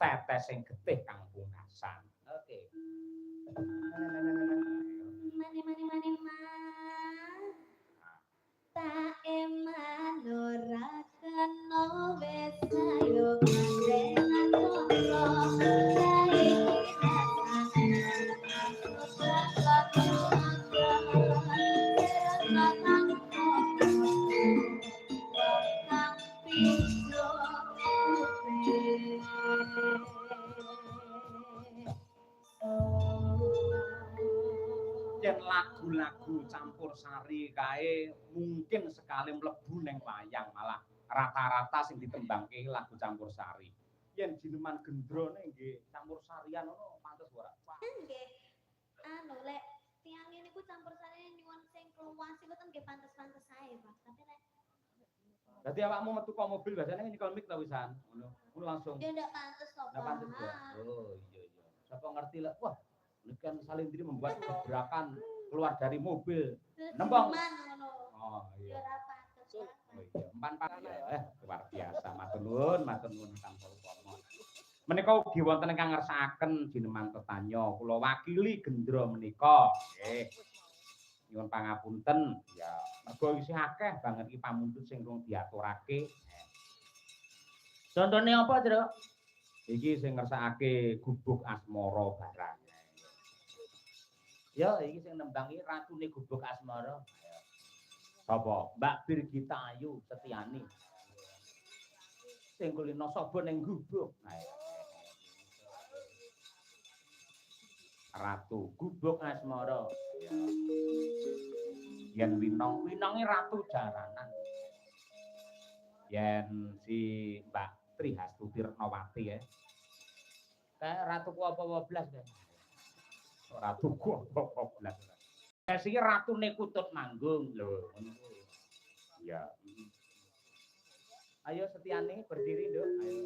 tetes sing getih kang pungkasan. Oke. Mani tak eman ora kena wis ayo kandengan kula saiki yen lagu-lagu campursari kae mungkin sekali mlebu ning wayang malah rata-rata sing ditembangke lagu campursari. Yen jineman gendrone nggih campursarian ngono pantes ora? nggih anu lek tiange niku campursari nyuwun sing keluas iku ten nggih pantes-pantes ae Pak tapi lek Dadi awakmu metu kok mobil biasanya nyekel mic ta wisan ngono. Ngono langsung. ya ndak pantes kok Ndak pantes ya. Oh iya. Sapa ngerti lah. Wah, ini kan Salindri membuat gebrakan keluar dari mobil. Nembang. Oh iya. Oh iya, empan ya. Luar biasa. Matur nuwun Kang Purwono. Menika ugi wonten ingkang ngersakaken jineman tetanya kula wakili gendra menika. Nggih. Nyuwun pangapunten. Ya, mergo isih akeh banget iki pamundhut sing rung diaturake. Contone apa, Tru? Iki sing ngersakake Gubuk Asmara barang. Ya, iki sing nembangi ratune Gubuk Asmara. Sapa? Mbak Birgita Ayu Setiani. Sing kulino sapa ning gubuk. Ratu Gubuk Asmara. Yen winonge ratu jaranan. Yen si Mbak Trihastuti Retnawati ya. Kayak ratuku apa blas ya. Ratuku apa blas. Sing ratune Kutut Manggung lho. Iya. Ayo Setiani berdiri, Nduk. Ayo.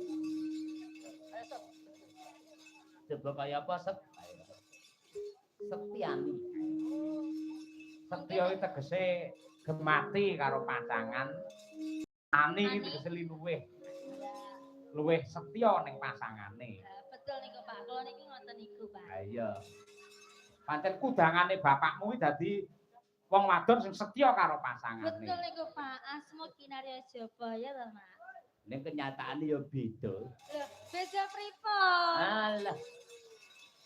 Coba kaya apa, Set? Setiani. Setya iki tegese gemati karo pasangan. Ani iki tegese luweh setya ning pasangane. betul niku Pak kula niki ngoten niku Pak Ha iya. Pancen kudangane bapakmu iki dadi wong wadon sing setya karo pasangane. betul niku Pak asma Kinarya Jabaya to Mak ning kenyataane ya beda. lho beda pripun Alah.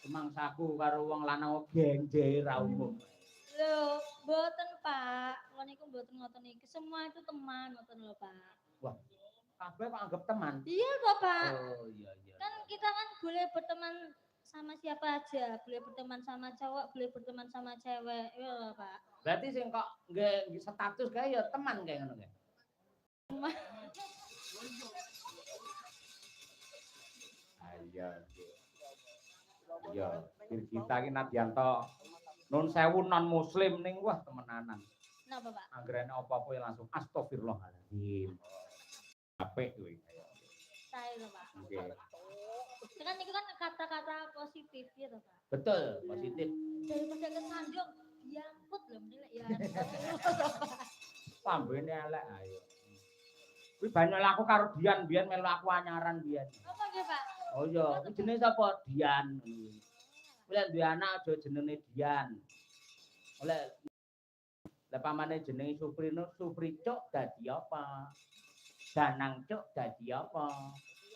Semangsaku karo wong lanang genjer ra umum. Loh, mboten Pak. Kula niku mboten ngoten iki. Semua itu teman ngoten lho Pak. Wah, kabeh kok anggap teman. Iya toh Pak. Oh iya. Kan kita kan boleh berteman sama siapa aja, boleh berteman sama cowok, boleh berteman sama cewek, iya loh Pak. Berarti sing kok nggih status kae ya teman kayak ngono kae. Iya. Iya, kita iki Nadianto nun sewu non muslim ning wah temenanan. Napa Pak? Anggrene apa-apa ya langsung astagfirullahaladzim. Apik kuwi. Sae lho Pak. Nggih. Kan itu kan kata-kata positif ya toh Pak. Betul, positif. Daripada kesandung, diamput lho mending ya. Pambene elek ayo. Kuwi banyak aku karo Dian biyen melu aku anyaran biyen. Apa nggih Pak? Oh iya, kuwi jenenge sapa? Dian. Kuwi lek duwe anak aja jenenge Dian. Oleh lek pamane jenenge Suprino, Supricuk dadi apa? Danang Cuk dadi apa?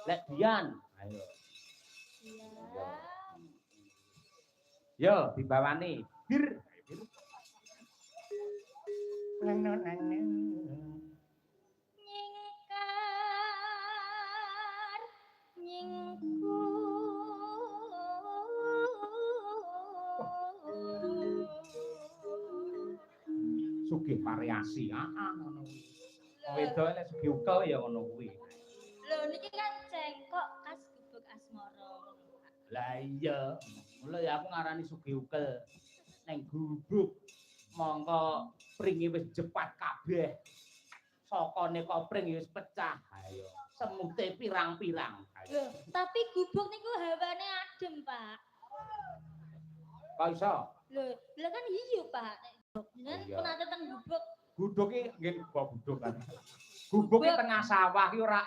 Lek Dian, ayo. Iya. Yo dibawani. Bir. Nyingkar nyingku Sugih variasi, ngono kuwi. Wedoke nek sugih ukel ya ngono kuwi. Lho niki kan cengkok khas Gubuk Asmara. Lah iya, mula ya aku ngarani sugih ukel. Neng gubuk mongko pringe wis jepat kabeh. Sokone kopring wis pecah. Ayo, semute pirang-pirang. Lho, tapi gubuk niku hawane adem, Pak. Kok iso? Lho kan iya, Pak. Jenengan pun ada teng gubuk. Guduk iki nggih gubuk kan. Gubuk tengah sawah ki ora